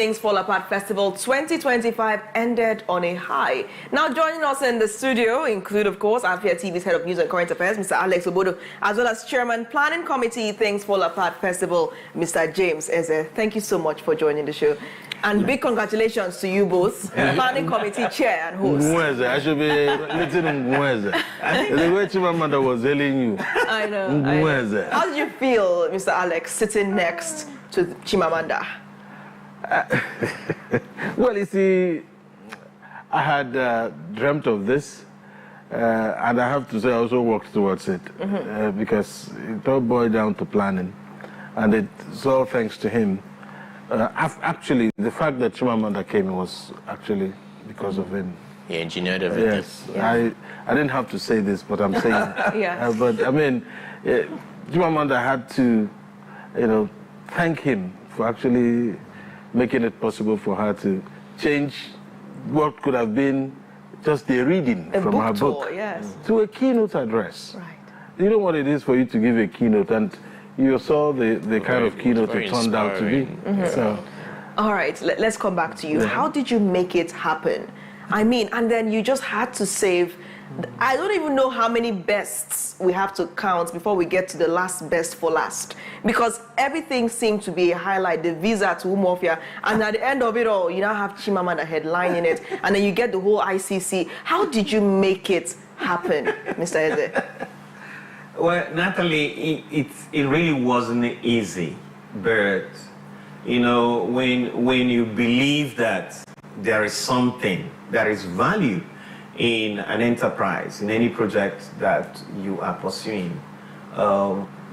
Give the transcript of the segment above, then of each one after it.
Things Fall Apart Festival 2025 ended on a high. Now joining us in the studio include, of course, Afia TV's Head of News and Current Affairs, Mr. Alex Obodo, as well as Chairman Planning Committee Things Fall Apart Festival, Mr. James Eze. Thank you so much for joining the show. And big congratulations to you both, Planning Committee Chair and host. I should be listening to the way Chimamanda was telling you. I know. How did you feel, Mr. Alex, sitting next to Chimamanda? Well, you see, I had dreamt of this, and I have to say I also worked towards it, because it all boiled down to planning, and it's all thanks to him. Actually, the fact that Chimamanda came was actually because of him. He engineered everything. Yes, yeah. I didn't have to say this, but I'm saying. But I mean, Chimamanda had to, thank him for actually making it possible for her to change what could have been just a reading from her book to a keynote address. Right. You know what it is for you to give a keynote, and you saw the kind of keynote it turned out to be. So, all right, let's come back to you. Yeah. How did you make it happen? I mean, and then you just had to save. I don't even know how many bests we have to count before we get to the last best for last, because everything seemed to be a highlight, the visa to Umofia, and at the end of it all, you now have Chimamanda headlining it, and then you get the whole ICC. How did you make it happen, Mr. Eze? Well, Natalie, it really wasn't easy, but when you believe that there is something, there is value in an enterprise, in any project that you are pursuing,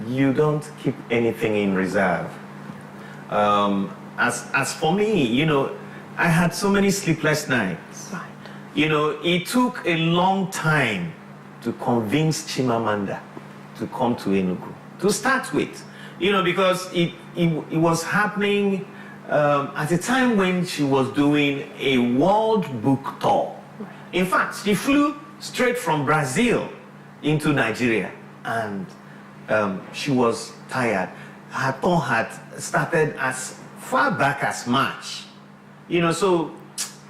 you don't keep anything in reserve. As for me, I had so many sleepless nights. Right. It took a long time to convince Chimamanda to come to Enugu, to start with, because it was happening at a time when she was doing a world book tour. In fact, she flew straight from Brazil into Nigeria, and she was tired. Her tour had started as far back as March. So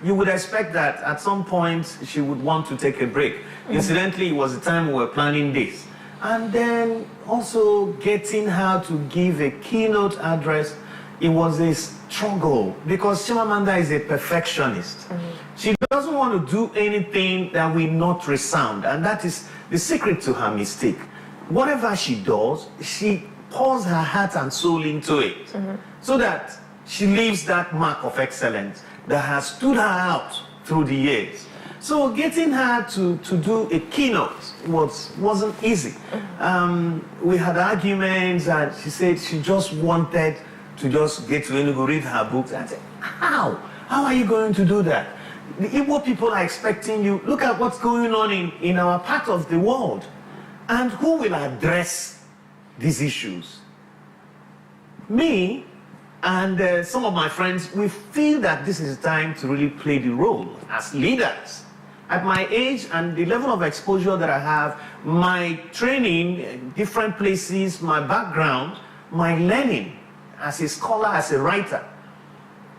you would expect that at some point she would want to take a break. Incidentally, it was the time we were planning this. And then also getting her to give a keynote address, it was a struggle, because Chimamanda is a perfectionist. She doesn't want to do anything that will not resound, and that is the secret to her mistake. Whatever she does, she pours her heart and soul into it, so that she leaves that mark of excellence that has stood her out through the years. So getting her to do a keynote wasn't easy. We had arguments, and she said she just wanted to just get to Enugu, read her books. And I said, how? How are you going to do that? The Igbo people are expecting you. Look at what's going on in our part of the world. And who will address these issues? Me and some of my friends, we feel that this is time to really play the role as leaders. At my age and the level of exposure that I have, my training in different places, my background, my learning as a scholar, as a writer,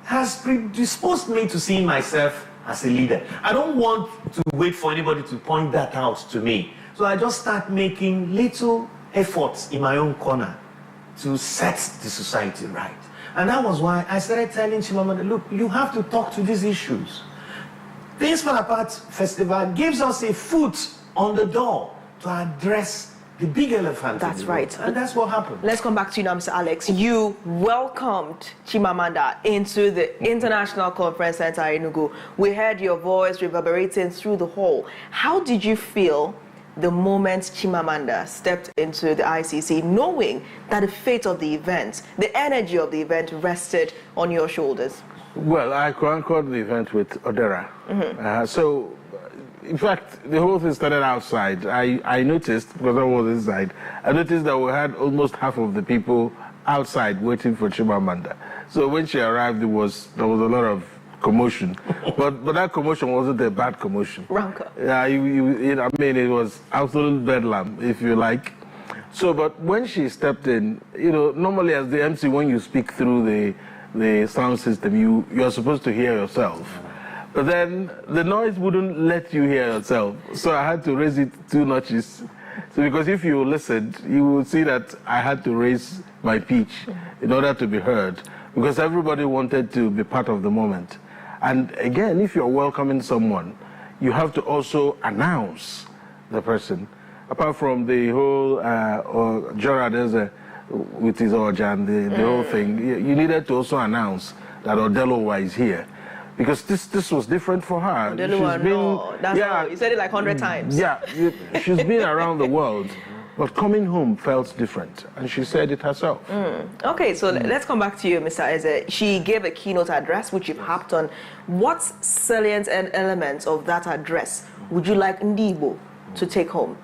has predisposed me to seeing myself as a leader. I don't want to wait for anybody to point that out to me. So I just start making little efforts in my own corner to set the society right. And that was why I started telling Chimamanda, look, you have to talk to these issues. Things Fall Apart Festival gives us a foot on the door to address the big elephant. That's right. And that's what happened. Let's come back to you now, Mr. Alex. You welcomed Chimamanda into the International Conference Center Enugu. We heard your voice reverberating through the hall. How did you feel the moment Chimamanda stepped into the ICC, knowing that the fate of the event, the energy of the event rested on your shoulders? Well, I conquered the event with Odera. So, in fact, the whole thing started outside. I noticed, because I was inside, I noticed that we had almost half of the people outside waiting for Chimamanda. So when she arrived, there was a lot of commotion. but that commotion wasn't a bad commotion. Rancor. Yeah, it was absolute bedlam, if you like. So, but when she stepped in, normally as the MC, when you speak through the sound system, you're supposed to hear yourself. But then the noise wouldn't let you hear yourself. So I had to raise it 2 notches. So because if you listened, you would see that I had to raise my pitch in order to be heard, because everybody wanted to be part of the moment. And again, if you're welcoming someone, you have to also announce the person. Apart from the whole Gerard with his Ojan, the whole thing, you needed to also announce that Odelowa is here. Because this was different for her. You said it like 100 times. Yeah, she's been around the world, but coming home felt different, and she said it herself. Okay, so let's come back to you, Mr. Eze. She gave a keynote address, which you've harped on. What salient elements of that address would you like Ndibo to take home?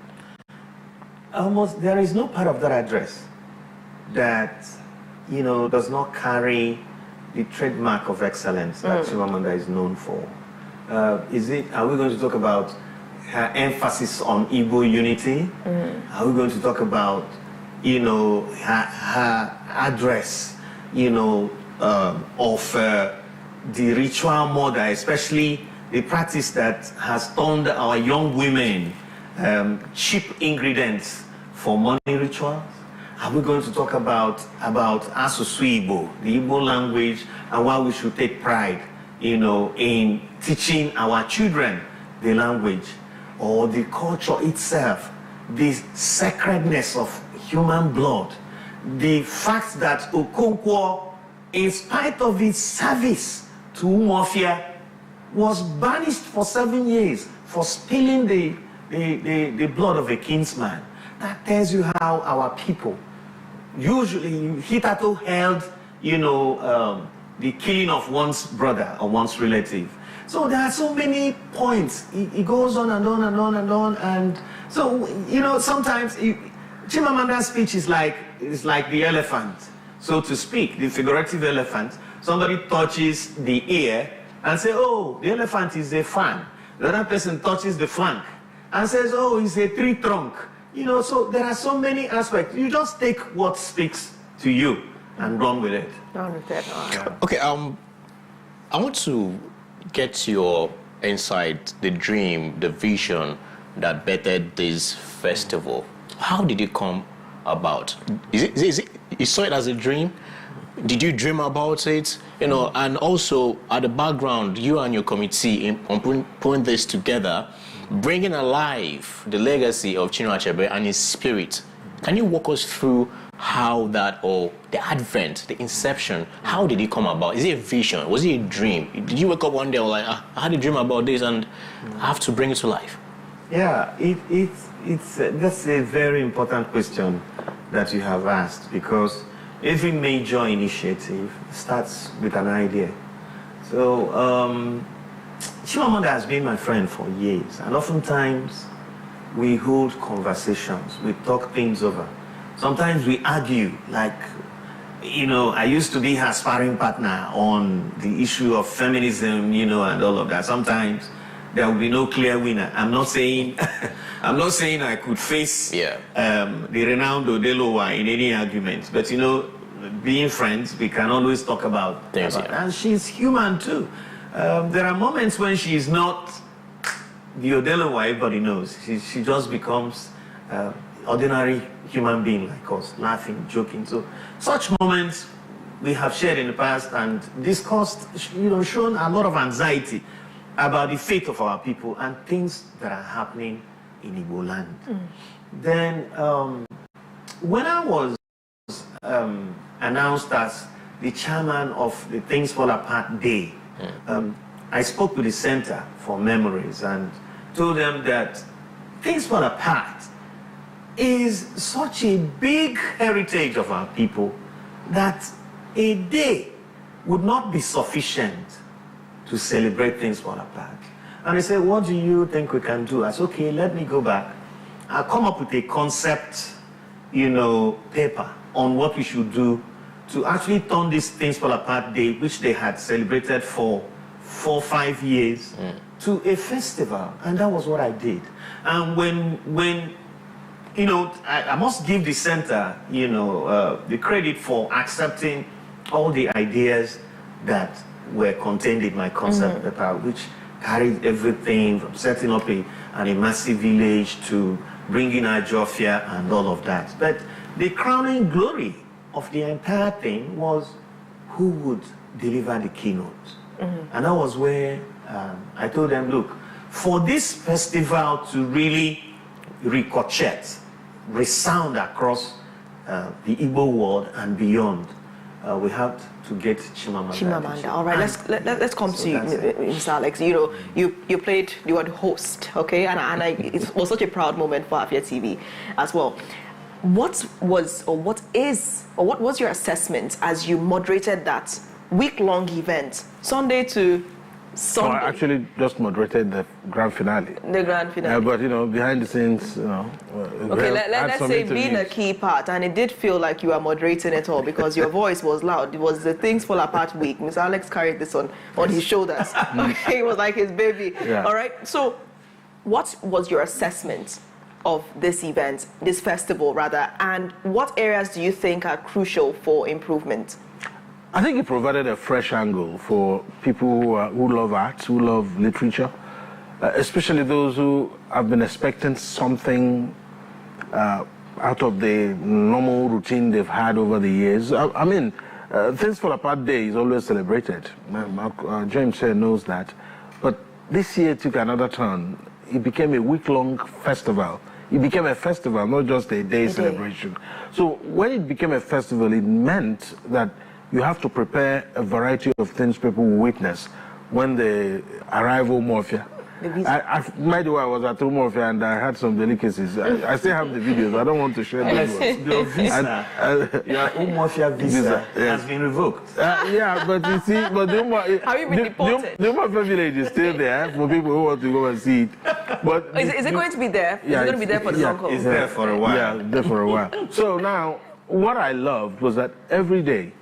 Almost, there is no part of that address that, does not carry the trademark of excellence that Chimamanda is known for. Are we going to talk about her emphasis on Igbo unity? Are we going to talk about, her address, of the ritual murder, especially the practice that has turned our young women cheap ingredients for money rituals? Are we going to talk about Asusu Igbo, the Igbo language, and why we should take pride, in teaching our children the language, or the culture itself, the sacredness of human blood, the fact that Okonkwo, in spite of his service to Umuofia, was banished for 7 years for spilling the blood of a kinsman? That tells you how our people, usually hitherto held, the killing of one's brother or one's relative. So there are so many points. It goes on and on and on and on. And so, sometimes Chimamanda's speech is like the elephant, so to speak, the figurative elephant. Somebody touches the ear and say, oh, the elephant is a fan. The other person touches the flank and says, oh, it's a tree trunk. So there are so many aspects. You just take what speaks to you and run with it. Okay, I want to get your insight, the dream, the vision that bettered this festival. How did it come about? Is it you saw it as a dream? Did you dream about it? And also at the background, you and your committee in putting this together, bringing alive the legacy of Chinua Achebe and his spirit. Can you walk us through how that, or the advent, the inception, how did it come about? Is it a vision? Was it a dream? Did you wake up one day and like, I had a dream about this and I have to bring it to life? Yeah, that's a very important question that you have asked, because every major initiative starts with an idea. So, Chimamanda has been my friend for years, and oftentimes we hold conversations, we talk things over. Sometimes we argue, like, I used to be her sparring partner on the issue of feminism, and all of that. Sometimes there will be no clear winner. I'm not saying I could face the renowned Odelowa in any argument, but being friends, we can always talk about things. And she's human too. There are moments when she's not the Odelowa everybody knows. She just becomes ordinary human being like us, laughing, joking. So such moments we have shared in the past and discussed, shown a lot of anxiety about the fate of our people and things that are happening in Igbo land. Then when I was announced as the chairman of the Things Fall Apart Day, I spoke to the Center for Memories and told them that Things Fall Apart is such a big heritage of our people that a day would not be sufficient to celebrate Things Fall Apart. And they said, what do you think we can do? I said, okay, let me go back. I'll come up with a concept, paper on what we should do to actually turn this Things Fall Apart Day, which they had celebrated for 4 or 5 years, to a festival. And that was what I did. And when I must give the center, the credit for accepting all the ideas that were contained in my concept paper, which carried everything from setting up a massive village to bringing Ajofia and all of that. But the crowning glory of the entire thing was who would deliver the keynote. And that was where I told them, look, for this festival to really ricochet, resound across the Igbo world and beyond, we have to get Chimamanda. All right, let's come to you, Mr. Alex. You know, you were the host, okay, and it was such a proud moment for Afia TV as well. What was your assessment as you moderated that week-long event, Sunday to Sunday? I actually just moderated the grand finale. The grand finale. But, you know, behind the scenes, you know. Okay, let's say being a key part, and it did feel like you were moderating it all because your voice was loud. It was the Things Fall Apart week. Mr. Alex carried this on his shoulders. Okay, it was like his baby. Yeah. All right, so what was your assessment of this event, this festival rather, and what areas do you think are crucial for improvement? I think it provided a fresh angle for people who love art, who love literature, especially those who have been expecting something out of the normal routine they've had over the years. I mean, Things Fall Apart Day is always celebrated. James here knows that. But this year took another turn. It became a week-long festival. It became a festival, not just a day celebration. So when it became a festival, it meant that you have to prepare a variety of things people will witness when they arrive Umofia. By the way, I was at Umofia and I had some delicacies. I still have the videos. I don't want to share them. Your visa, your Umofia visa has been revoked. Yeah, but you see, but have you been deported? The Umofia village is still there for people who want to go and see it. But is it going to be there? Yeah, is it going to be there for the long haul? It's there for a while. Yeah, there for a while. So now, what I loved was that every day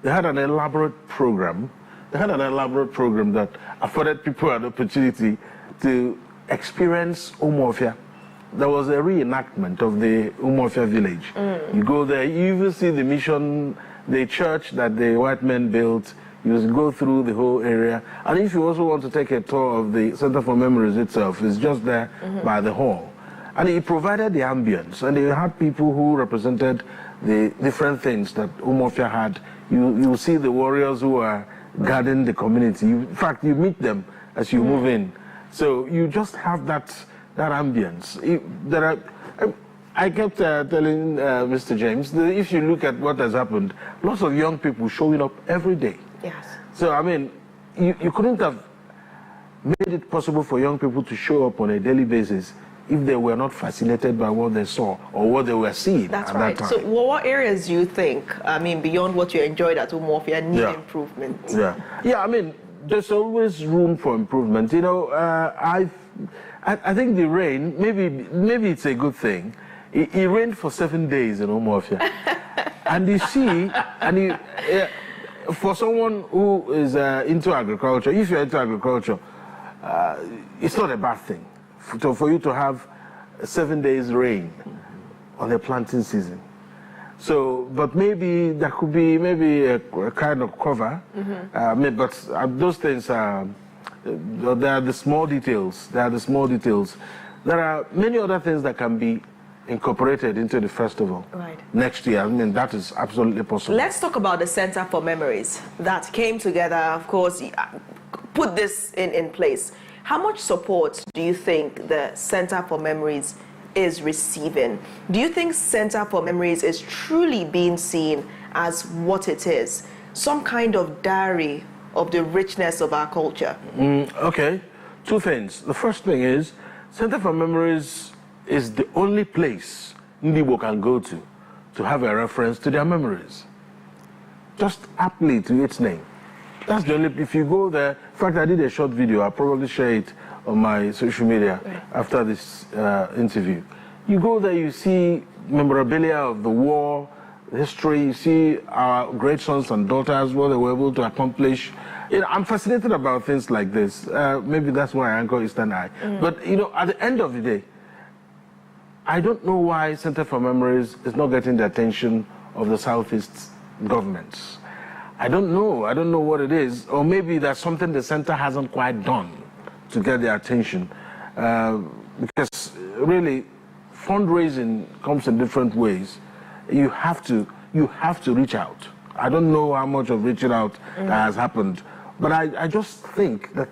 they had an elaborate program. They had an elaborate program that afforded people an opportunity to experience Umofia. There was a reenactment of the Umofia village. You go there, you even see the mission, the church that the white men built. You go through the whole area. And if you also want to take a tour of the Center for Memories itself, it's just there by the hall. And it provided the ambience. And they had people who represented the different things that Umofia had. You see the warriors who are guarding the community. In fact, you meet them as you move in. So you just have that ambience. I kept telling Mr. James that if you look at what has happened, lots of young people showing up every day. Yes. So, I mean, you couldn't have made it possible for young people to show up on a daily basis if they were not fascinated by what they saw or what they were seeing. That's at right. that time. So what areas do you think, I mean, beyond what you enjoyed at Umofia, need improvement? Yeah, I mean, there's always room for improvement. You know, I think the rain, maybe it's a good thing. It rained for 7 days in Umofia. And you see, for someone who is into agriculture, if you're into agriculture, it's not a bad thing for you to have 7 days rain on the planting season. So, but maybe there could be a kind of cover. But those things are, they are the small details. They are the small details. There are many other things that can be incorporated into the festival next year. I mean, that is absolutely possible. Let's talk about the Center for Memories that came together, of course, put this in place. How much support do you think the Center for Memories is receiving? Do you think Center for Memories is truly being seen as what it is? Some kind of diary of the richness of our culture? Okay, two things. The first thing is, Center for Memories is the only place Ndibo can go to have a reference to their memories. Just aptly to its name. That's the only, if you go there, in fact, I did a short video, I'll probably share it on my social media after this interview. You go there, you see memorabilia of the war, history, you see our great sons and daughters, what they were able to accomplish. You know, I'm fascinated about things like this. Maybe that's why I anchor Eastern Eye. But, you know, at the end of the day, I don't know why Center for Memories is not getting the attention of the Southeast governments. I don't know. I don't know what it is. Or maybe that's something the center hasn't quite done to get their attention. Because really, fundraising comes in different ways. You have to reach out. I don't know how much of reaching out that has happened, but I just think that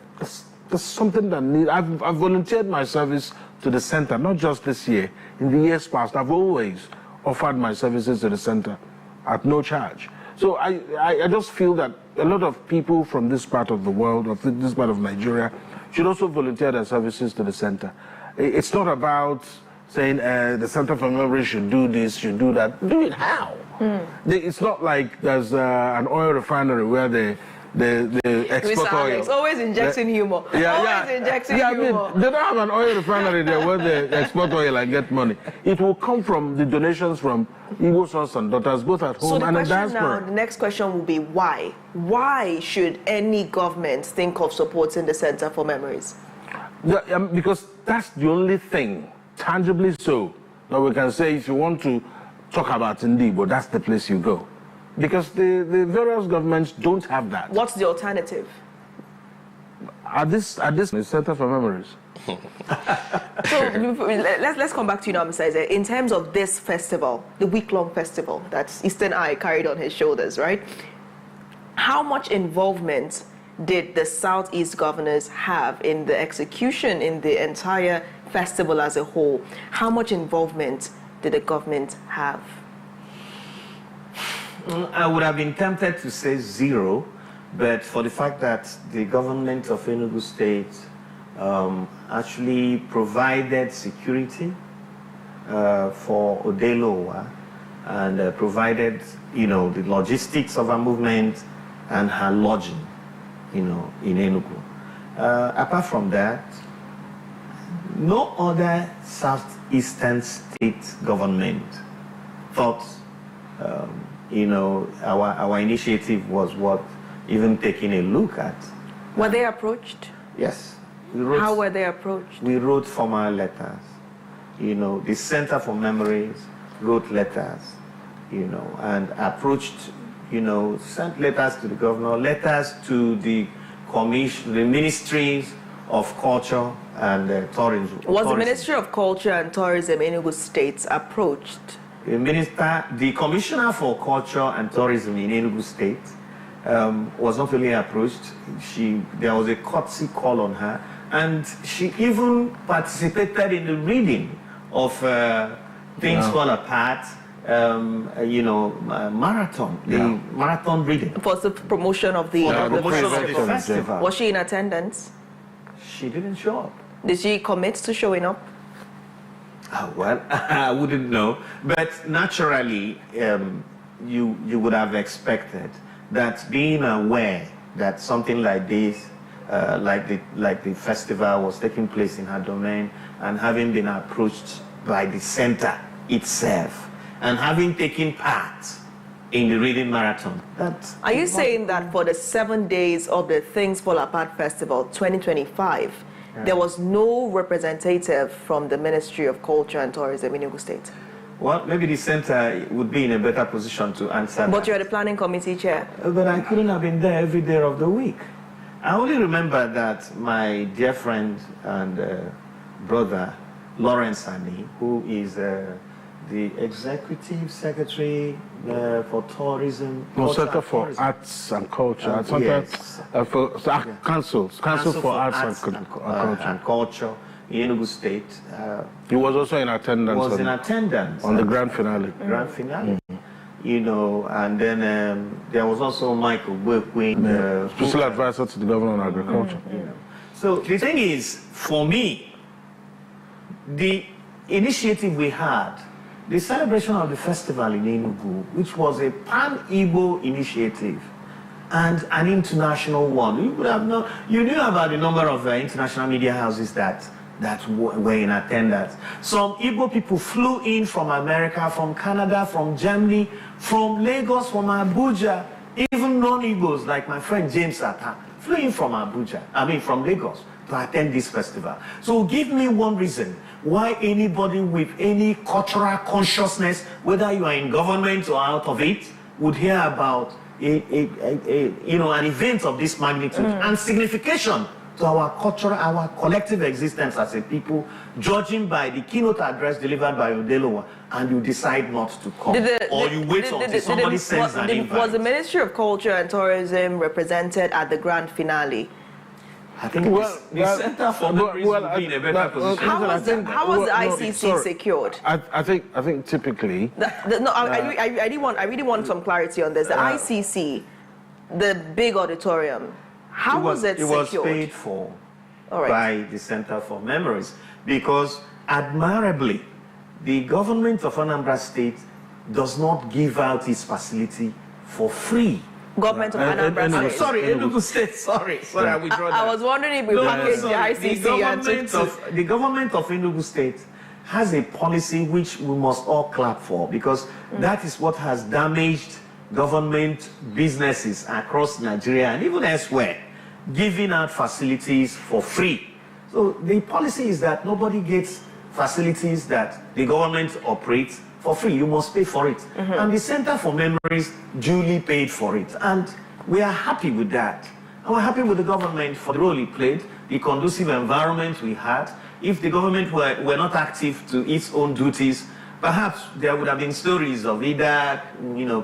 there's something that needs. I've volunteered my service to the center, not just this year. In the years past, I've always offered my services to the center at no charge. So I just feel that a lot of people from this part of the world, of this part of Nigeria, should also volunteer their services to the center. It's not about saying the Center for Memory should do this, should do that. Do it how? It's not like there's an oil refinery where they export oil. Always injecting humor. Injecting humor. They don't have an oil refinery there where they export oil and get money. It will come from the donations from Igbo sons and daughters, both at home and in diaspora. The next question will be why? Why should any government think of supporting the Center for Memories? Because that's the only thing, tangibly so, that we can say if you want to talk about Ndibo, that's the place you go. Because the various governments don't have that. What's the alternative? At this Center for Memories. So let's come back to you now, Mr. Isaac. In terms of this festival, the week-long festival that Eastern Eye carried on his shoulders, right? How much involvement did the Southeast governors have in the execution, in the entire festival as a whole? How much involvement did the government have? I would have been tempted to say zero, but for the fact that the government of Enugu State actually provided security for Odelowa and provided, the logistics of her movement and her lodging, in Enugu. Apart from that, no other southeastern state government thought, our initiative was what even taking a look at. Were they approached? Yes. How were they approached? We wrote formal letters. The Center for Memories wrote letters, and approached, sent letters to the governor, letters to the commission, the ministries of culture and tourism. Was the Ministry of Culture and Tourism in Enugu State approached? The Commissioner for Culture and Tourism in Enugu State was not really approached. There was a courtesy call on her, and she even participated in the reading of Things Fall Apart, marathon, marathon reading. For the promotion of the festival. Was she in attendance? She didn't show up. Did she commit to showing up? Well, I wouldn't know. But naturally, you would have expected that, being aware that something like this, like the festival was taking place in her domain, and having been approached by the center itself, and having taken part in the reading marathon. Are you saying that for the 7 days of the Things Fall Apart Festival 2025, there was no representative from the Ministry of Culture and Tourism in Enugu State? Well, maybe the center would be in a better position to answer But you're the planning committee chair. But I couldn't have been there every day of the week. I only remember that my dear friend and brother, Lawrence Ani, who is the executive secretary for tourism. No, Center for Arts and Culture. Yes. Council for Arts and Culture in Enugu State. He was also in attendance. On the grand finale. And then there was also Michael Burkwin, special advisor to the governor on agriculture. So the thing is, for me, the initiative we had, the celebration of the festival in Enugu, which was a pan-Igbo initiative and an international one. You knew about the number of international media houses that were in attendance. Some Igbo people flew in from America, from Canada, from Germany, from Lagos, from Abuja. Even non-Igbos like my friend James Atta flew in from from Lagos to attend this festival. So give me one reason why anybody with any cultural consciousness, whether you are in government or out of it, would hear about an event of this magnitude and signification to our culture, our collective existence as a people, judging by the keynote address delivered by Odelowa, and you decide not to come, or you wait until somebody sends an invite. Was the Ministry of Culture and Tourism represented at the grand finale? I think the Center for Memories will be in a better position. How was the ICC secured? I think typically. I really want some clarity on this. The ICC, the big auditorium, how was it secured? It was paid for by the Center for Memories, because admirably, the government of Anambra State does not give out its facility for free. Government of Anambra State. Sorry, Enugu State. Sorry, I withdraw that. I was wondering if we packaged the ICC the government of Enugu State has a policy which we must all clap for, because that is what has damaged government businesses across Nigeria and even elsewhere, giving out facilities for free. So the policy is that nobody gets facilities that the government operates for free. You must pay for it. And the Center for Memories duly paid for it. And we are happy with that. And we're happy with the government for the role it played, the conducive environment we had. If the government were not active to its own duties, perhaps there would have been stories of either,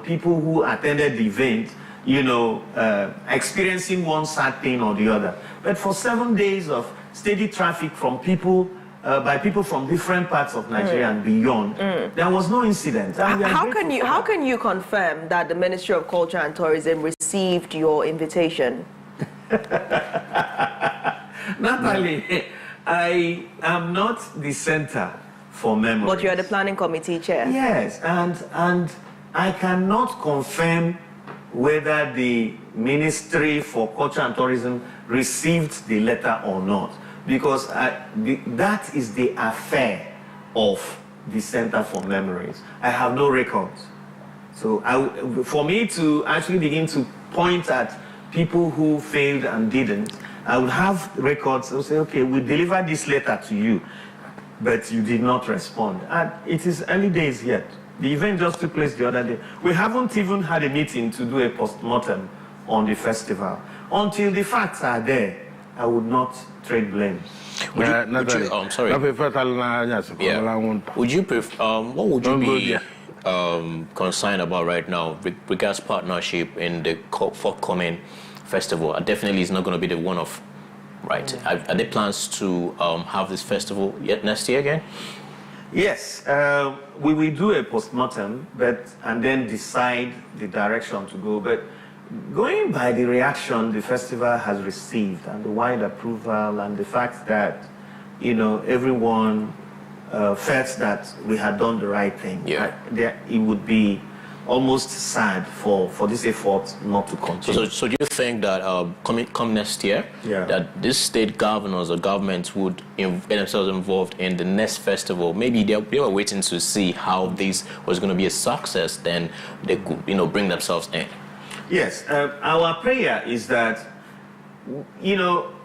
people who attended the event, experiencing one sad thing or the other. But for 7 days of steady traffic from people, by people from different parts of Nigeria and beyond, there was no incident. How can you confirm that the Ministry of Culture and Tourism received your invitation? Natalie, I am not the Center for Memories. But you are the planning committee chair. Yes, and I cannot confirm whether the Ministry for Culture and Tourism received the letter or not, because that is the affair of the Center for Memories. I have no records. So for me to actually begin to point at people who failed and didn't, I would have records. I would say, okay, we delivered this letter to you, but you did not respond. And it is early days yet. The event just took place the other day. We haven't even had a meeting to do a post-mortem on the festival. Until the facts are there, I would not trade blame. What would you be concerned about right now with regards partnership in the forthcoming festival? Definitely it's not going to be the one-off, right? Are there plans to have this festival yet next year again? Yes, we will do a post-mortem, and then decide the direction to go. But going by the reaction the festival has received and the wide approval and the fact that, everyone felt that we had done the right thing, it would be almost sad for this effort not to continue. So do you think that come next year, that these state governors or governments would get themselves involved in the next festival? Maybe they were waiting to see how this was going to be a success, then they could bring themselves in. Yes, our prayer is that,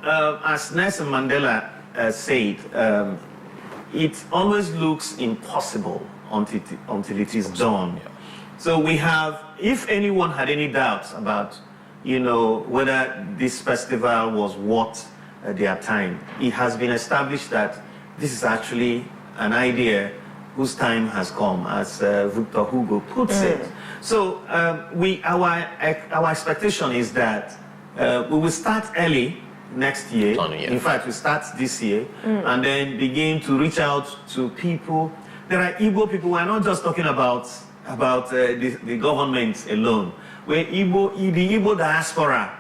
as Nelson Mandela said, it always looks impossible until it is done. So we have, if anyone had any doubts about, whether this festival was worth their time, it has been established that this is actually an idea whose time has come, as Victor Hugo puts it. So our expectation is that we will start early next year. In fact, we start this year and then begin to reach out to people. There are Igbo people. We're not just talking about the government alone. Where the Igbo diaspora,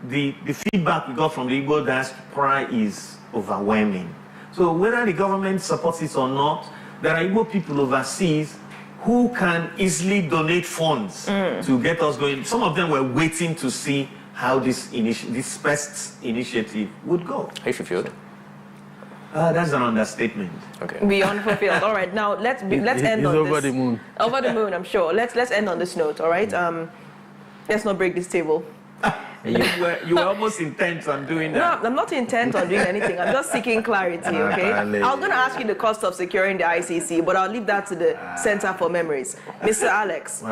the feedback we got from the Igbo diaspora is overwhelming. So whether the government supports it or not, there are Igbo people overseas who can easily donate funds to get us going. Some of them were waiting to see how this first initiative would go. How you fulfilled? That's an understatement. Okay. Beyond fulfilled. All right, now let's end on over this. The moon. Over the moon, I'm sure. Let's end on this note. All right. Let's not break this table. You were almost intent on doing that. No, I'm not intent on doing anything. I'm just seeking clarity, okay? I was going to ask you the cost of securing the ICC, but I'll leave that to the Center for Memories. Mr. Alex,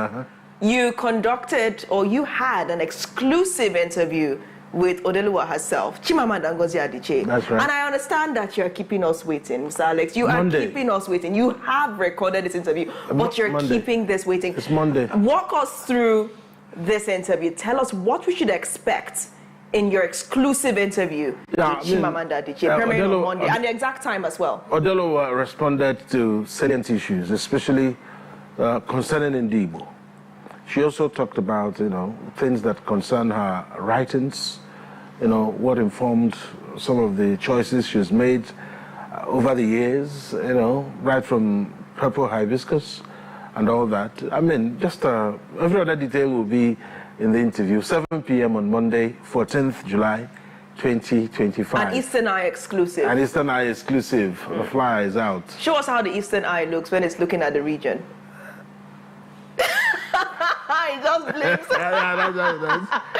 you conducted or you had an exclusive interview with Odeluwa herself, Chimamanda Ngozi Adichie. That's right. And I understand that you're keeping us waiting, Mr. Alex. You Monday. are keeping us waiting. You have recorded this interview, but you're Monday. keeping this waiting. It's Monday. Walk us through this interview. Tell us what we should expect in your exclusive interview with Chimamanda Adichie, premiering on Monday, and the exact time as well. Odeluwa responded to salient issues, especially concerning Ndibo. She also talked about, things that concern her writings, what informed some of the choices she's made over the years, right from purple hibiscus and all that. I mean, just every other detail will be in the interview. 7 p.m. on Monday, 14th July, 2025. An Eastern Eye exclusive. An Eastern Eye exclusive. The flyer is out. Show us how the Eastern Eye looks when it's looking at the region. It just blinks.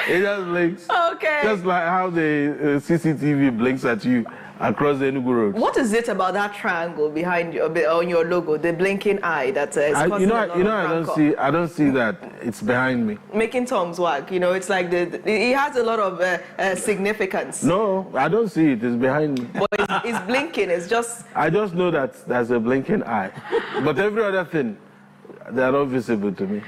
It just blinks. Okay. Just like how the CCTV blinks at you across the Enugu road. What is it about that triangle behind you, on your logo, the blinking eye that is causing I don't see that. It's behind me. Making Tom's work, it's like it has a lot of significance. No, I don't see it. It's behind me. But it's blinking. It's just. I just know that there's a blinking eye, but every other thing, they are not visible to me.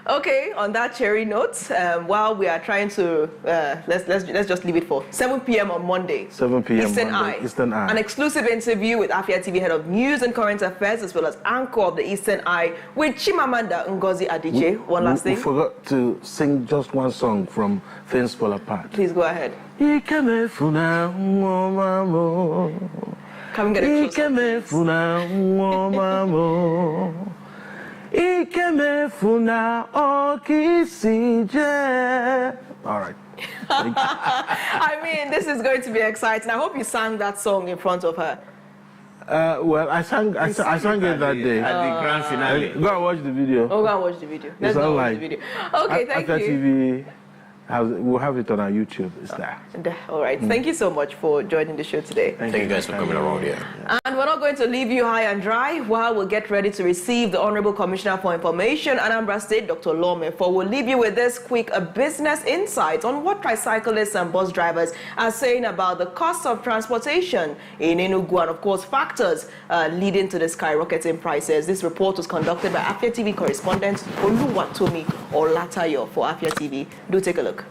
Okay, on that cherry note, while we are trying to, let's just leave it for 7 p.m. on Monday. 7 p.m. Eastern Monday, Eye. Eastern Eye. An exclusive interview with Afia TV head of news and current affairs, as well as anchor of the Eastern Eye with Chimamanda Ngozi Adichie. One last thing. We forgot to sing just one song from Things Fall Apart. Please go ahead. Can we get a close-up? All right. I mean, this is going to be exciting. I hope you sang that song in front of her. Well, I sang it that day. At the grand finale. Go and watch the video. Oh, go and watch the video. Let's go watch the video. Okay, thank After you. TV, we'll have it on our YouTube. It's there. All right. Thank you so much for joining the show today. Thank you guys for coming around here. And we're not going to leave you high and dry while we get ready to receive the Honorable Commissioner for Information, Anambra State, Dr. Lome. For we'll leave you with this quick business insight on what tricyclists and bus drivers are saying about the cost of transportation in Enugu and, of course, factors leading to the skyrocketing prices. This report was conducted by Afia TV correspondent Oluwatomi Olatayo for Afia TV. Do take a look.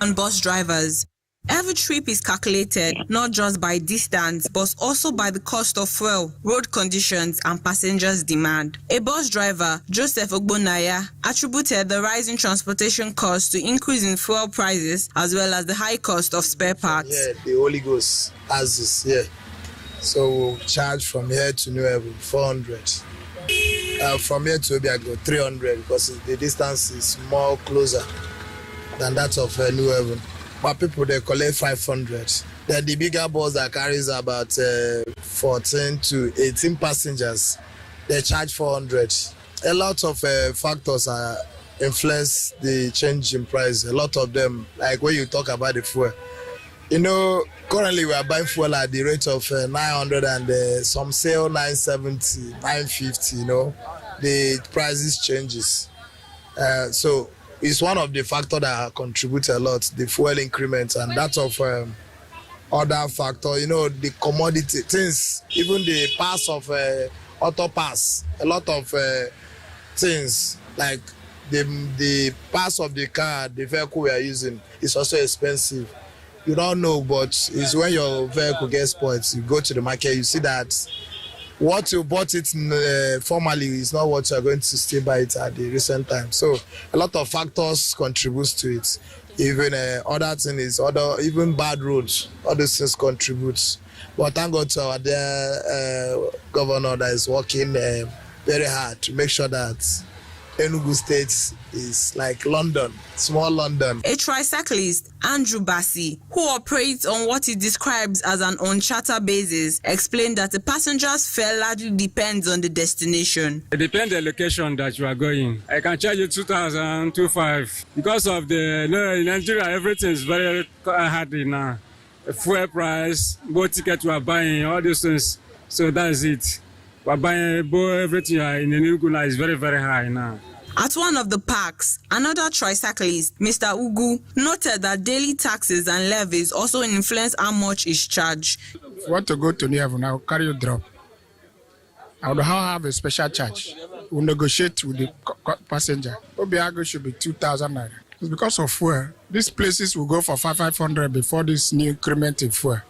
On bus drivers, every trip is calculated not just by distance but also by the cost of fuel, road conditions and passengers' demand. A bus driver, Joseph Ogbonaya, attributed the rising transportation costs to increase in fuel prices as well as the high cost of spare parts. Yeah, the Holy Ghost has this, yeah. So we'll charge from here to New Haven 400. From here to Obiago 300 because the distance is more closer than that of New Haven. But people, they collect 500. Then the bigger bus that carries about 14 to 18 passengers, they charge 400. A lot of factors influence the change in price. A lot of them, like when you talk about the fuel. Currently we are buying fuel at the rate of 900 and some sale 970, 950, the prices changes. So it's one of the factors that contribute a lot, the fuel increment, and that of other factor, the commodity things, even the pass of auto pass, a lot of things like the pass of the car, the vehicle we are using is also expensive. You don't know, but it's when your vehicle gets spoiled, you go to the market, you see that what you bought it formally is not what you're going to still buy it at the recent time. So a lot of factors contribute to it. Even other thing is even bad roads, all these things contribute. But thank God to our dear governor that is working very hard to make sure that Enugu State is like London, small London. A tricyclist, Andrew Bassi, who operates on what he describes as an on-charter basis, explained that the passenger's fare largely depends on the destination. It depends on the location that you are going. I can charge you 2,000, 2,500. Because of in Nigeria, everything is very hard now. The fuel price, boat ticket you are buying, all those things. So that's it. But buying everything in Enugu now is very, very high now. At one of the parks, another tricyclist, Mr. Ugu, noted that daily taxes and levies also influence how much is charged. If you want to go to Niavu now, carry your drop. I would have a special charge. We'll negotiate with the passenger. Obiago should be 2,000 naira. It's because of fuel. These places will go for 500 before this new increment in fuel.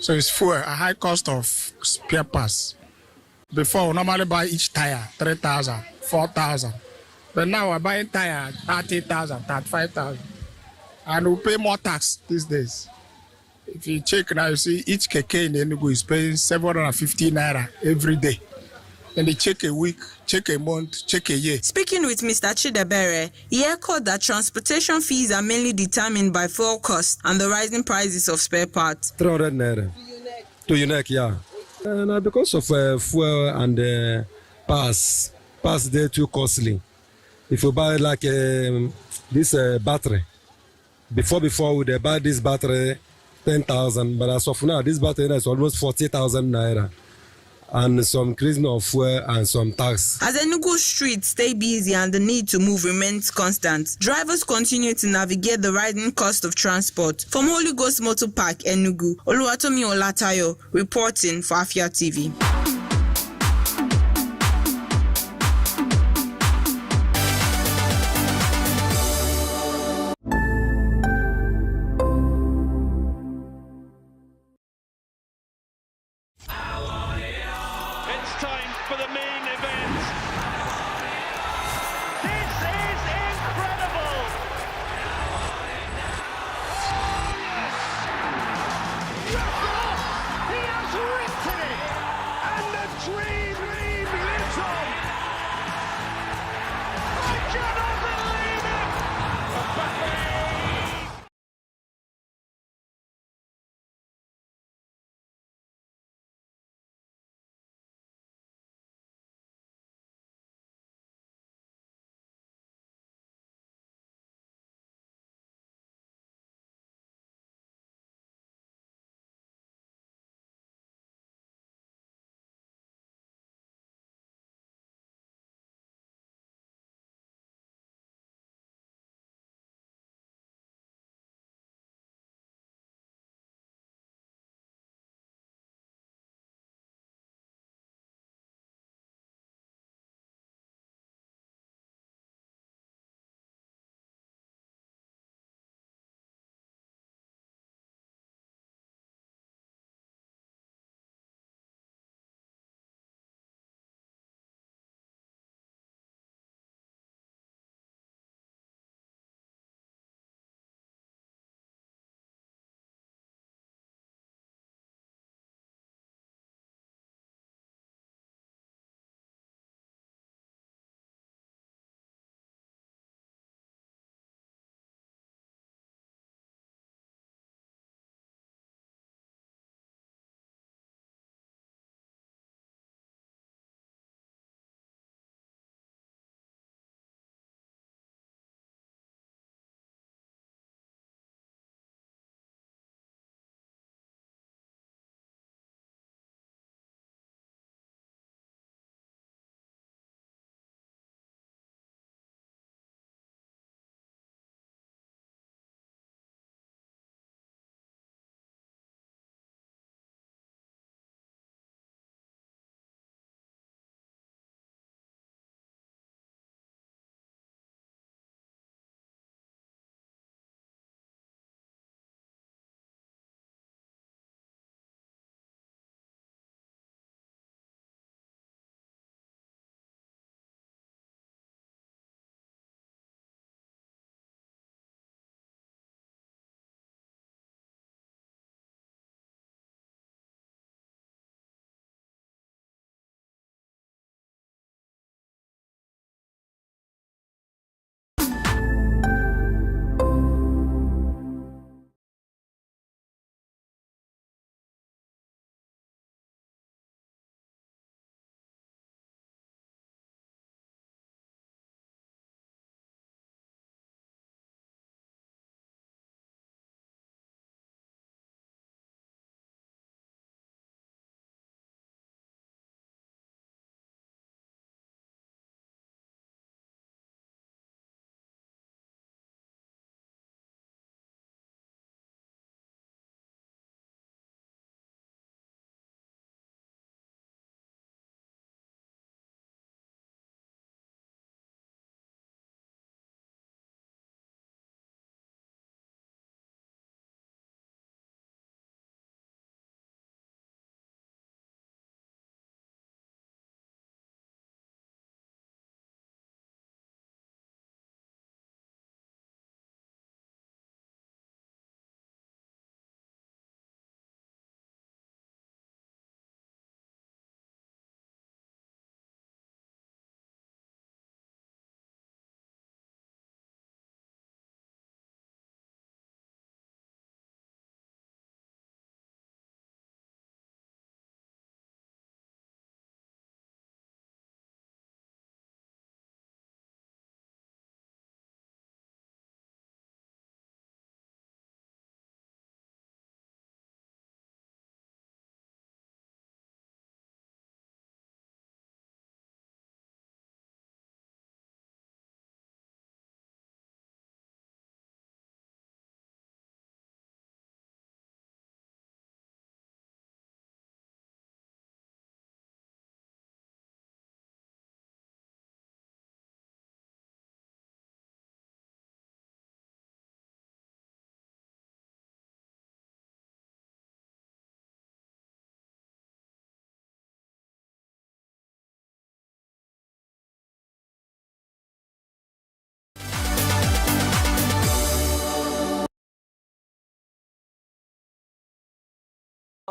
So it's fuel, a high cost of spare parts. Before, we normally buy each tire 3,000, 4,000. But now we're buying tire 30,000, 35,000. And we pay more tax these days. If you check now, you see each keke in Enugu is paying 750 naira every day. And they check a week, check a month, check a year. Speaking with Mr. Chidebere, he echoed that transportation fees are mainly determined by fuel costs and the rising prices of spare parts. 300 naira. To UNEC, yeah. And because of fuel and pass they're too costly. If you buy like this battery, before we buy this battery 10,000, but as of now, this battery is almost 40,000 naira. And some increasing of fuel and some tax. As Enugu streets stay busy and the need to move remains constant, drivers continue to navigate the rising cost of transport. From Holy Ghost Motor Park, Enugu, Oluwatomi Olatayo reporting for Afia TV.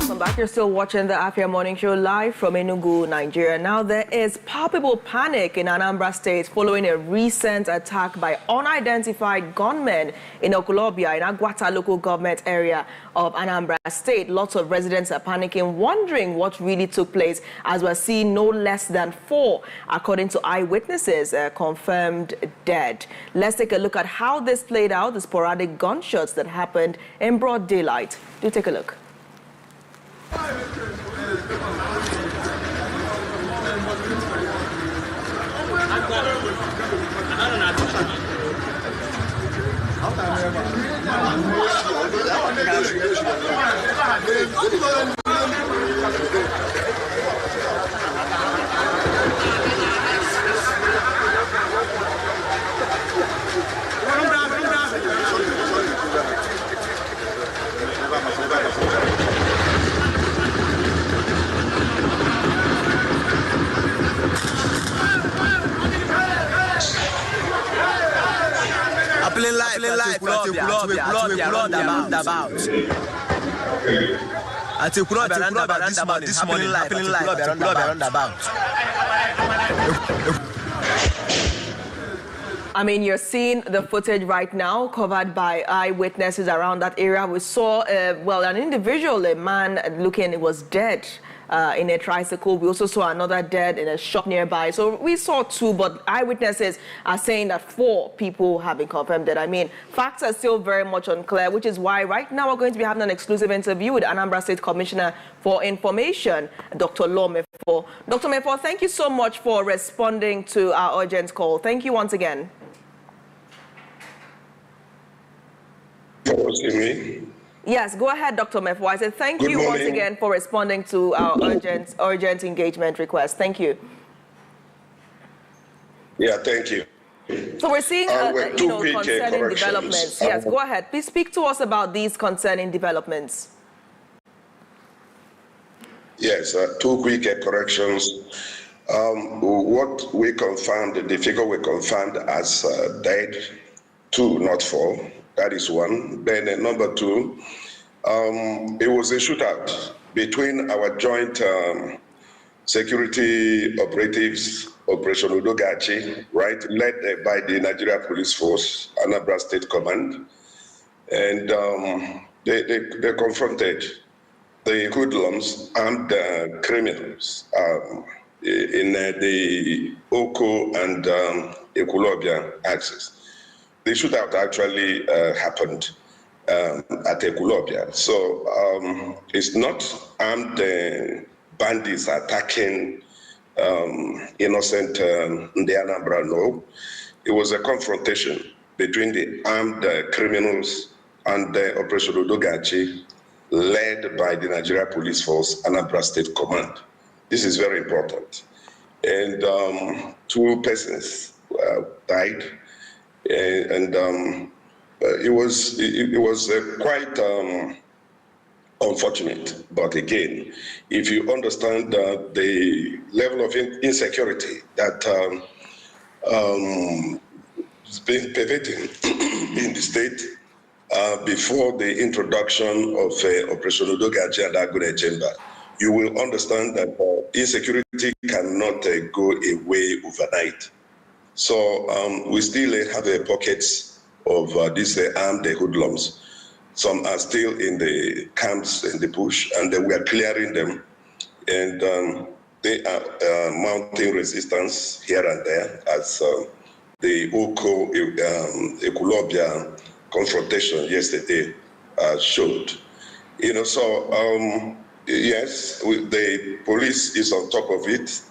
Welcome back. You're still watching the Afia Morning Show live from Enugu, Nigeria. Now, there is palpable panic in Anambra State following a recent attack by unidentified gunmen in Okulobia, in Agwata local government area of Anambra State. Lots of residents are panicking, wondering what really took place, as we're seeing no less than 4, according to eyewitnesses, confirmed dead. Let's take a look at how this played out, the sporadic gunshots that happened in broad daylight. Do take a look. I mean, you're seeing the footage right now covered by eyewitnesses around that area. We saw, an individual, a man looking, was dead in a tricycle. We also saw another dead in a shop nearby. So we saw 2, but eyewitnesses are saying that 4 people have been confirmed dead. I mean, facts are still very much unclear, which is why right now we're going to be having an exclusive interview with Anambra State Commissioner for Information, Dr. Law Mefo. Dr. Mefo, thank you so much for responding to our urgent call. Thank you once again. Yes, go ahead, Dr. Mefo. I said thank you once again for responding to our urgent engagement request. Thank you. Yeah, thank you. So we're seeing concerning developments. Yes, go ahead. Please speak to us about these concerning developments. Yes, 2 quick corrections. What we confirmed, the figure we confirmed as dead, 2, not 4. That is 1. Then number 2, it was a shootout between our joint security operatives, Operation Udogachi, right, led by the Nigerian Police Force, Anambra State Command, and they confronted the hoodlums and criminals in the Oko and Ekulobia axis. The shootout actually happened at Ekulobia. So it's not armed bandits attacking innocent Anambra, no. It was a confrontation between the armed criminals and the Operation Udogachi, led by the Nigeria Police Force, Anambra State Command. This is very important. And 2 persons died. And it was quite unfortunate. But again, if you understand the level of insecurity that is being pervading in the state before the introduction of Operation Udogachi and Agune Chamber, you will understand that insecurity cannot go away overnight. So we still have pockets of these armed hoodlums. Some are still in the camps in the bush, and we are clearing them. And they are mounting resistance here and there, as the Oko Ekulobia confrontation yesterday showed. Yes, the police is on top of it.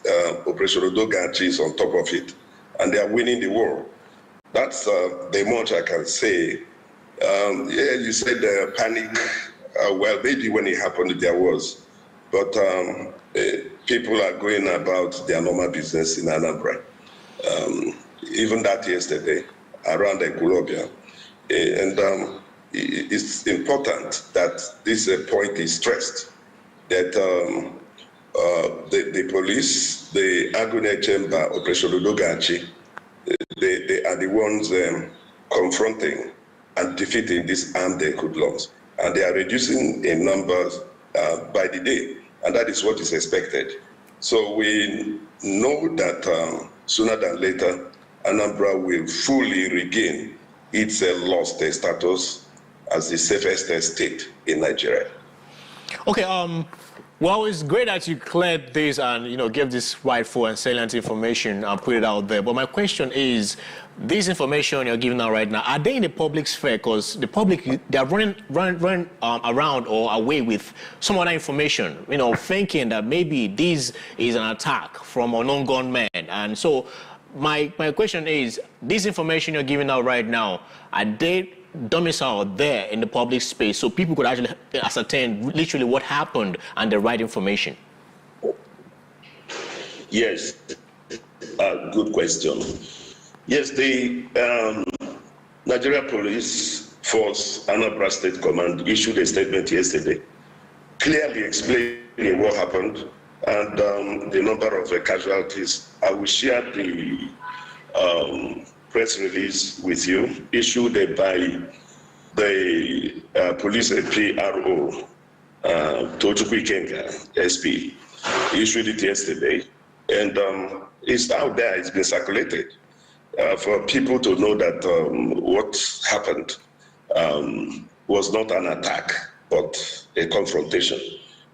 Operation Udogachi is on top of it. And they are winning the war. That's the much I can say. You said panic. Well, maybe when it happened, there was. But people are going about their normal business in Anambra. Even that yesterday, around Ekulobia. And it's important that this point is stressed, that the police, the Agune Chamber, Operation Udogachi, they are the ones confronting and defeating these armed hoodlums. And they are reducing in numbers by the day, and that is what is expected. So we know that sooner than later, Anambra will fully regain its lost status as the safest state in Nigeria. Okay, well, it's great that you cleared this and, gave this rightful and salient information and put it out there. But my question is, this information you're giving out right now, are they in the public sphere? Because the public, they are running around or away with some other information, thinking that maybe this is an attack from unknown gunmen. And so my question is, this information you're giving out right now, are they domiciled there in the public space so people could actually ascertain literally what happened and the right information? Yes, good question. Yes, the Nigeria Police Force Anambra State Command issued a statement yesterday clearly explaining what happened and the number of casualties. I will share the press release with you, issued by the police PRO, Tochukwu Ikenga, SP. He issued it yesterday, and it's out there, it's been circulated for people to know that what happened was not an attack, but a confrontation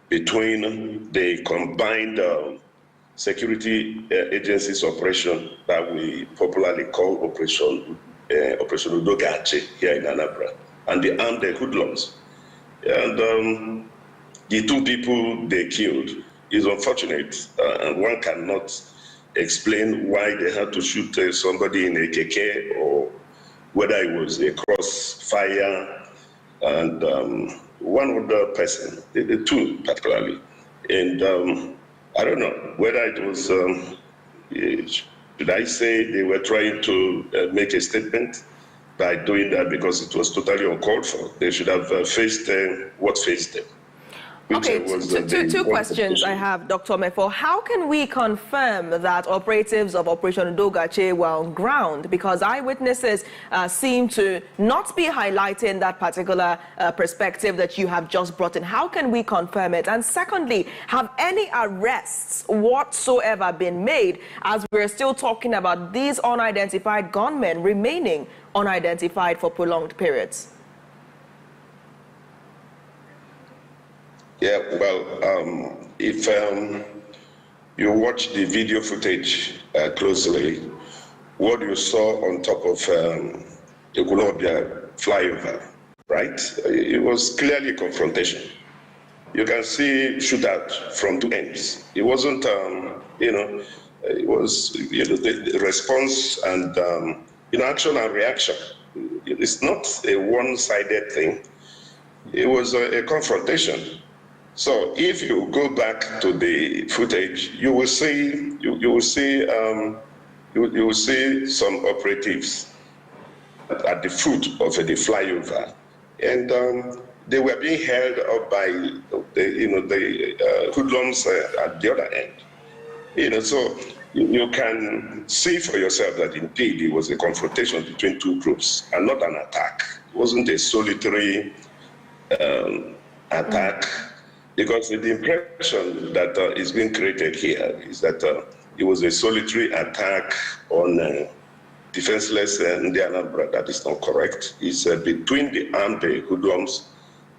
between the combined security agencies operation that we popularly call Operation Udogache here in Anambra, and the armed hoodlums. And the two people they killed is unfortunate, and one cannot explain why they had to shoot somebody in a keke or whether it was a crossfire, and one other person, the two particularly. And I don't know whether it was, should I say they were trying to make a statement by doing that because it was totally uncalled for. They should have faced what faced them. Okay, two questions I have, Dr. Mefo. How can we confirm that operatives of Operation Udogache were on ground? Because eyewitnesses seem to not be highlighting that particular perspective that you have just brought in. How can we confirm it? And secondly, have any arrests whatsoever been made, as we're still talking about these unidentified gunmen remaining unidentified for prolonged periods? Yeah, well, if you watch the video footage closely, what you saw on top of the Kulobia flyover, right? It was clearly a confrontation. You can see shootout from two ends. It wasn't, it was, the response and, action and reaction. It's not a one-sided thing. It was a confrontation. So if you go back to the footage, you will see some operatives at the foot of the flyover, and they were being held up by the hoodlums at the other end. So you can see for yourself that indeed it was a confrontation between two groups and not an attack. It wasn't a solitary attack. Because the impression that is being created here is that it was a solitary attack on defenseless Anambra. That is not correct. It's between the armed hoodlums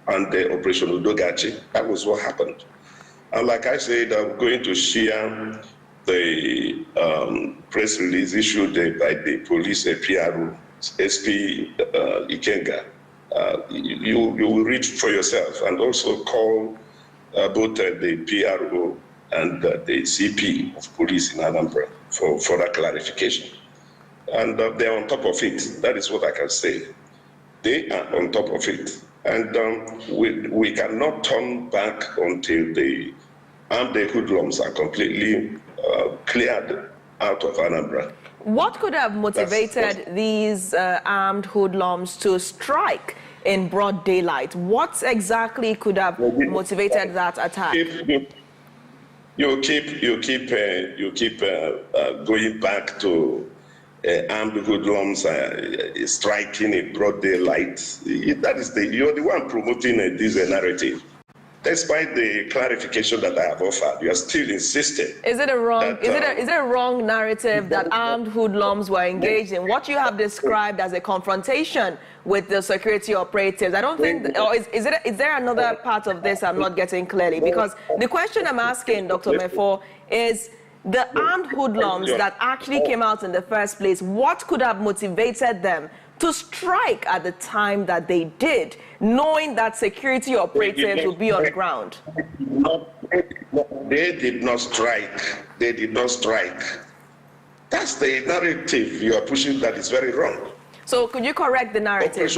and the Operation Udogache. That was what happened. And like I said, I'm going to share the press release issued by the police PRO, SP Ikenga. You will read for yourself and also call both the PRO and the CP of police in Anambra for further clarification. And they're on top of it. That is what I can say. They are on top of it. And we cannot turn back until the armed hoodlums are completely cleared out of Anambra. What could have motivated these armed hoodlums to strike in broad daylight? What exactly could have motivated that attack? You keep going back to armed hoodlums striking in broad daylight. That is you're the one promoting this narrative. Despite the clarification that I have offered, you are still insisting. Is it a wrong? Is it a wrong narrative that armed hoodlums were engaged in? What you have described as a confrontation with the security operatives. I don't think. Or is there another part of this I'm not getting clearly? Because the question I'm asking, Dr. Mefo, is the armed hoodlums that actually came out in the first place. What could have motivated them to strike at the time that they did, knowing that security operatives would be on the ground? They did not strike. They did not strike. That's the narrative you are pushing that is very wrong. So could you correct the narrative?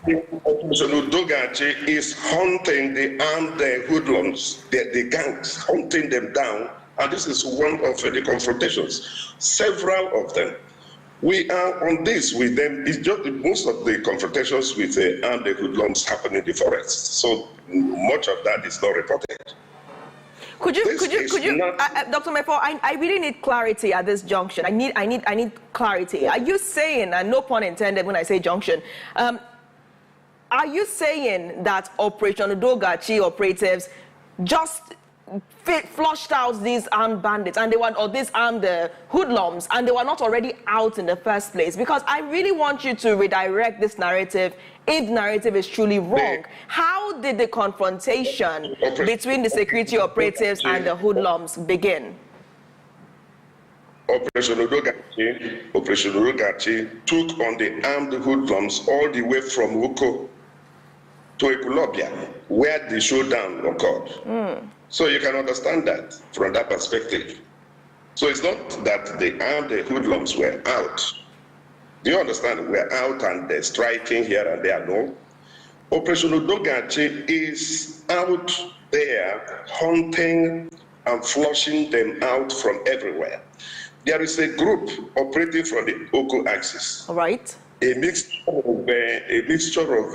Operation Udogachi is hunting the armed hoodlums, the gangs, hunting them down. And this is one of the confrontations, several of them. We are on this with them. It's just most of the confrontations with the armed hoodlums happen in the forest. So much of that is not reported. Could you, Dr. Mefo, I really need clarity at this junction. I need clarity. Are you saying, and no pun intended when I say junction, are you saying that Operation Udogachi operatives just flushed out these armed bandits and these armed hoodlums, and they were not already out in the first place? Because I really want you to redirect this narrative if the narrative is truly wrong. How did the confrontation between the security operatives and the hoodlums begin? Operation Udogachi took on the armed hoodlums all the way from Uko to Ekulobia, where the showdown occurred. So you can understand that from that perspective. So it's not that the armed hoodlums were out. Do you understand? We're out and they're striking here and there. No. Operation Udogachi is out there hunting and flushing them out from everywhere. There is a group operating from the Oko axis. All right. A mixture of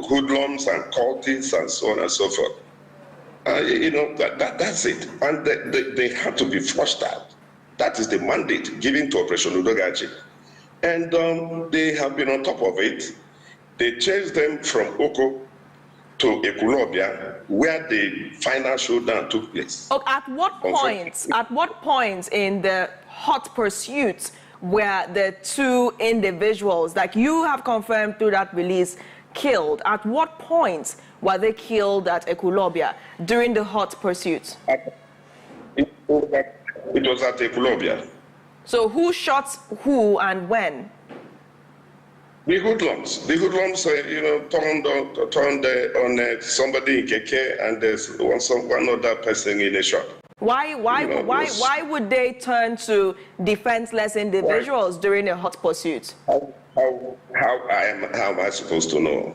hoodlums and cultists and so on and so forth. That's it. And they have to be flushed out. That is the mandate given to Operation Udogachi. And they have been on top of it. They chased them from Oko to Ekulobia, where the final showdown took place. At what point in the hot pursuit were the two individuals that you have confirmed through that release killed? At what point were they killed at Ekulobia during the hot pursuit? It was at Ekulobia. So who shot who and when? The hoodlums. The hoodlums, turned on somebody in Keke, and there's one other person in a shop. Why would they turn to defenseless individuals during a hot pursuit? How am I supposed to know?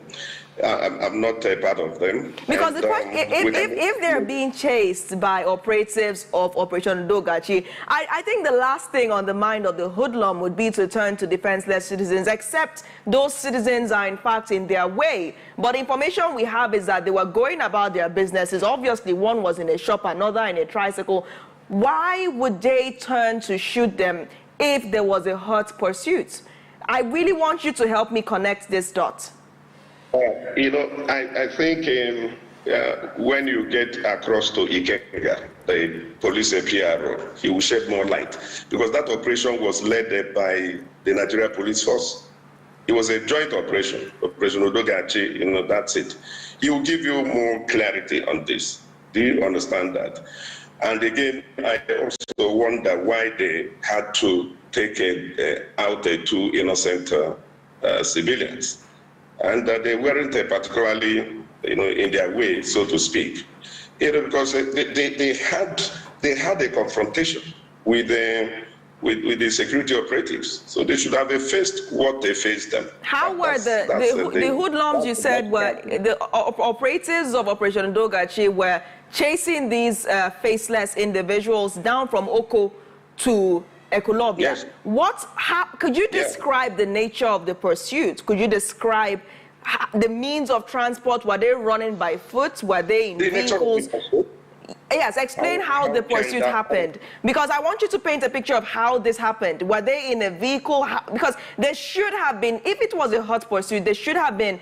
I'm not a part of them. Because the question, if they're being chased by operatives of Operation Udogachi, I think the last thing on the mind of the hoodlum would be to turn to defenseless citizens, except those citizens are in fact in their way. But the information we have is that they were going about their businesses. Obviously, one was in a shop, another in a tricycle. Why would they turn to shoot them if there was a hot pursuit? I really want you to help me connect this dot. I think when you get across to Ikega, the police PRO, he will shed more light, because that operation was led by the Nigerian police force. It was a joint operation, Operation Udogachi, that's it. He will give you more clarity on this. Do you understand that? And again, I also wonder why they had to take out two innocent civilians. And they weren't particularly, in their way, so to speak, because they had a confrontation with the security operatives, so they should have faced what they faced them. How were the hoodlums you said were the operatives of Operation Udogachi were chasing these faceless individuals down from Oko to Ekulobia? Yes. Could you describe the nature of the pursuit? Could you describe the means of transport? Were they running by foot? Were they in vehicles? Yes, explain how the pursuit happened. Because I want you to paint a picture of how this happened. Were they in a vehicle? Because they should have been, if it was a hot pursuit, they should have been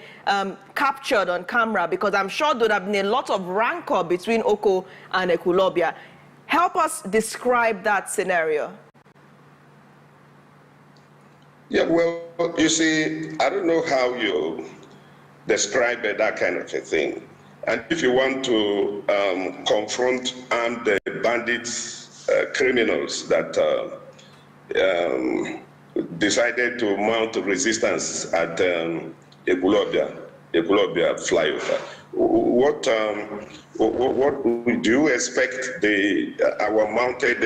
captured on camera, because I'm sure there would have been a lot of rancor between Oko and Ekulobia. Help us describe that scenario. Yeah, well, you see, I don't know how you describe that kind of a thing. And if you want to confront armed bandits, criminals that decided to mount resistance at Ekulobia flyover, what do you expect our mounted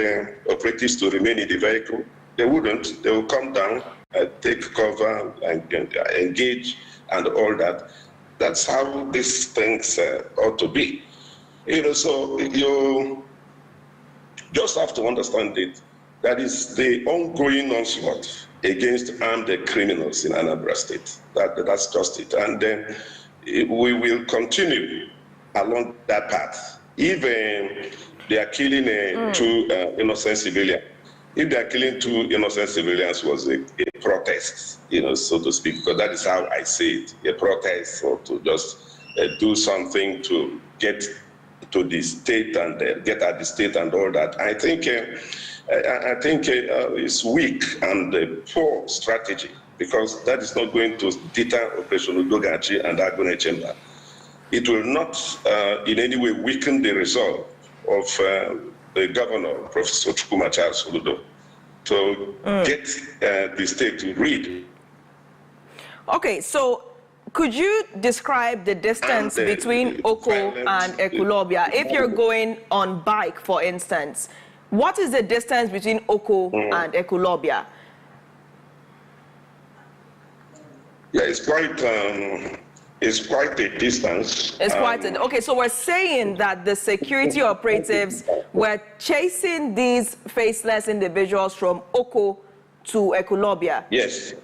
operatives to remain in the vehicle? They wouldn't. They will come down, take cover, and engage, and all that. That's how these things ought to be. So you just have to understand it. That is the ongoing onslaught against armed criminals in Anambra State. That's just it. And then we will continue along that path. Even they are killing two innocent civilians. If they are killing two innocent civilians was a protest, so to speak, because that is how I see it, a protest, or to just do something to get to the state and get at the state and all that. I think it's weak and a poor strategy, because that is not going to deter Operation Udogachi and Agone Chamber. It will not in any way weaken the resolve of the governor, Professor Chukuma Charles Soludo, to get the state to read. Okay, so could you describe the distance between Oko and Ekulobia? If you're going on bike, for instance, what is the distance between Oko and Ekulobia? Yeah, it's quite a distance. It's quite okay, so we're saying that the security operatives were chasing these faceless individuals from Oko to Ekulobia. Yes.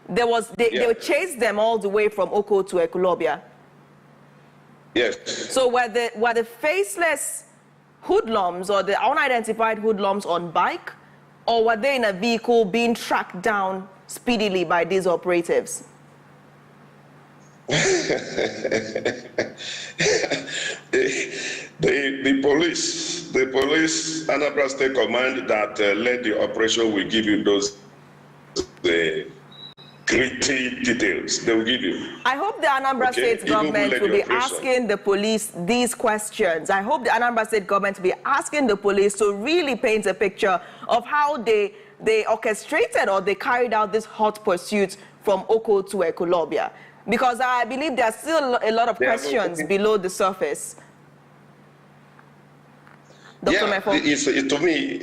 They chased them all the way from Oko to Ekulobia. Yes. So were the faceless hoodlums or the unidentified hoodlums on bike, or were they in a vehicle being tracked down speedily by these operatives? The police, Anambra State Command that led the operation will give you the gritty details. They will give you. I hope the Anambra State government will be asking the police these questions. I hope the Anambra State government will be asking the police to really paint a picture of how they orchestrated or they carried out this hot pursuit from Oko to Ekulobia. Because I believe there are still a lot of questions below the surface. Dr. Mefo? To me,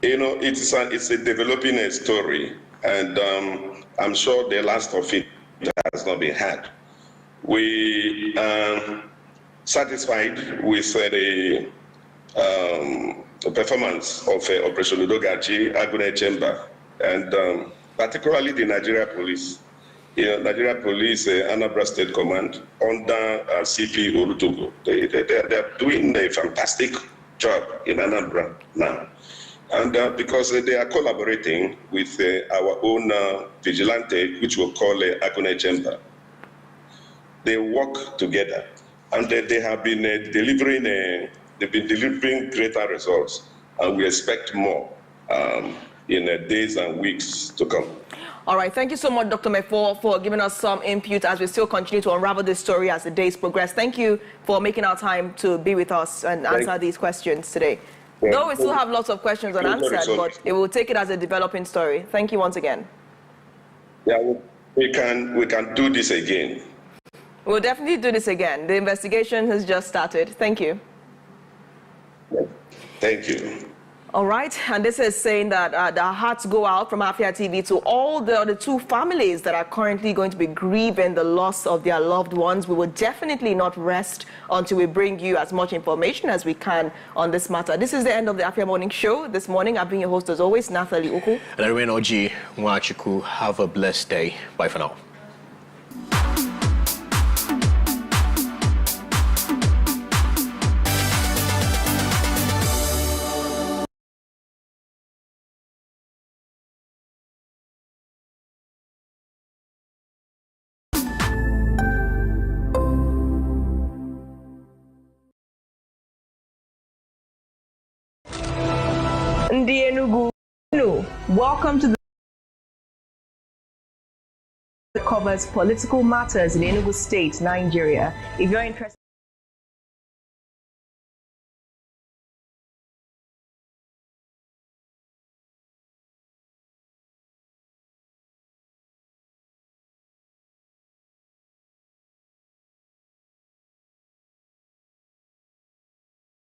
it's a developing story, and I'm sure the last of it has not been had. We are satisfied with the performance of Operation Udogachi, Agone Chamber, and particularly the Nigeria Police. Nigeria Police, Anambra State Command, under CP Olutogo. They are doing a fantastic job in Anambra now. And because they are collaborating with our own vigilante, which we'll call Agone Chamber. They work together, and they have been delivering greater results, and we expect more in days and weeks to come. All right, thank you so much, Dr. Mefo, for giving us some input as we still continue to unravel this story as the days progress. Thank you for making our time to be with us and answer these questions today. Yeah. Though we still have lots of questions unanswered, but it will take it as a developing story. Thank you once again. Yeah, we can do this again. We'll definitely do this again. The investigation has just started. Thank you. Thank you. All right, and this is saying that our hearts go out from Afia TV to all the other two families that are currently going to be grieving the loss of their loved ones. We will definitely not rest until we bring you as much information as we can on this matter. This is the end of the Afia Morning Show. This morning, I've been your host as always, Nathalie Uku. And I remain Oji Mwachiku. Have a blessed day. Bye for now. Ndi Enugu. Welcome to the that covers political matters in Enugu State, Nigeria. If you're interested